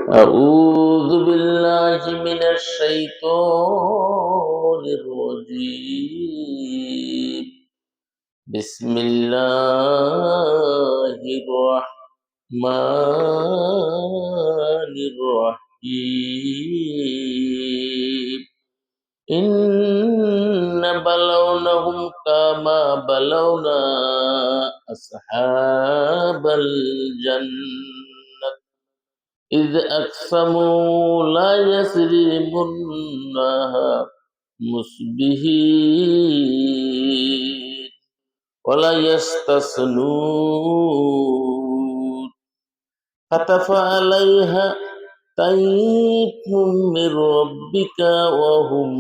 أعوذ بالله من الشيطان الرجيم. بسم الله الرحمن الرحيم. إن بلونهم كما بلونا أصحاب الجنة إذ أقسموا لا يسرمنها مصبحين ولا يستثنون خطف عليها طيف من ربك وهم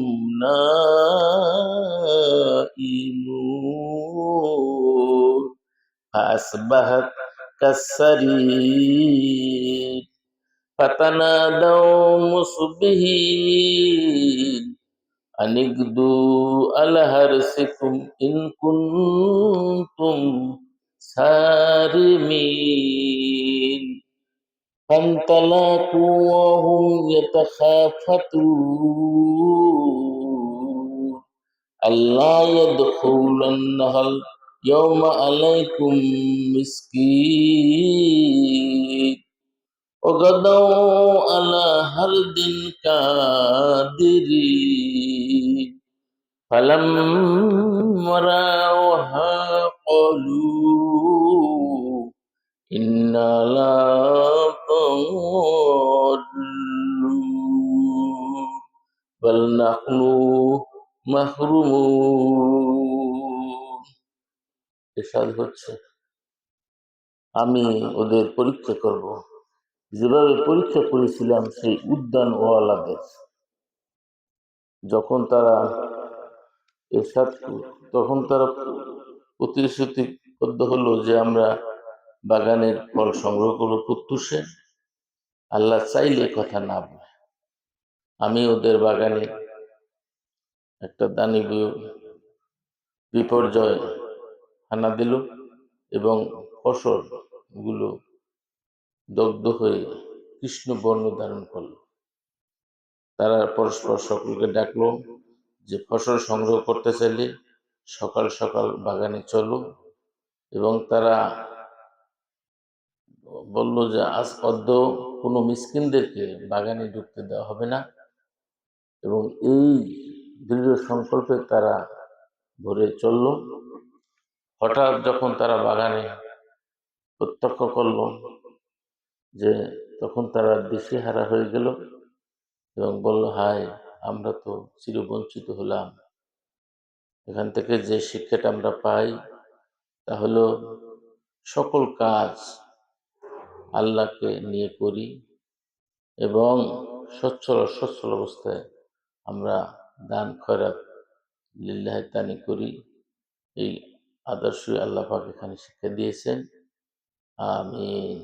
نائمون فأصبحت كالصريم فتنادوا مصبحين أن اغدوا على حرثكم إن كنتم صارمين فانطلقوا وهم يتخافتون ألا يدخلنها اليوم عليكم مسكين وغدوا على هرد قادرين فلما رأوها قالوا إنا لضالون بل نحن محرومون। ইরশাদ হচ্ছে, আমি ওদের পরীক্ষা করব যেভাবে পরীক্ষা করেছিলাম সেই উদ্যান ওয়ালাদের। যখন তারা তখন তারা প্রতিশ্রুতিবদ্ধ হলো যে আমরা বাগানের ফল সংগ্রহ করবো প্রত্যুষে। আল্লাহ চাইলে কথা না বলে আমি ওদের বাগানে একটা দানবীয় বিপর্যয় হানা দিল এবং ফসল গুলো দগ্ধ হয়ে কৃষ্ণ বর্ণ ধারণ করলো। তারা পরস্পর সকলকে ডাকলো যে ফসল সংগ্রহ করতে চাইলে সকাল সকাল বাগানে চলো, এবং তারা বলল যে আজ অদ্য কোনো মিসকিনদেরকে বাগানে ঢুকতে দেওয়া হবে না। এবং এই দৃঢ় সংকল্পে তারা ভোরে চলল। হঠাৎ যখন তারা বাগানে প্রত্যক্ষ করল যে তখন তারা দিশেহারা হয়ে গেল এবং বলল, হায়, আমরা তো চিরবঞ্চিত হলাম। এখান থেকে যে শিক্ষাটা আমরা পাই তা হলো সকল কাজ আল্লাহকে নিয়ে করি এবং সচ্ছল অবস্থায় আমরা দান খয়রাত লিল্লাহি তাআলা করি। এই আদর্শ আল্লাহ পাক এখানে শিক্ষা দিয়েছেন। আমিন।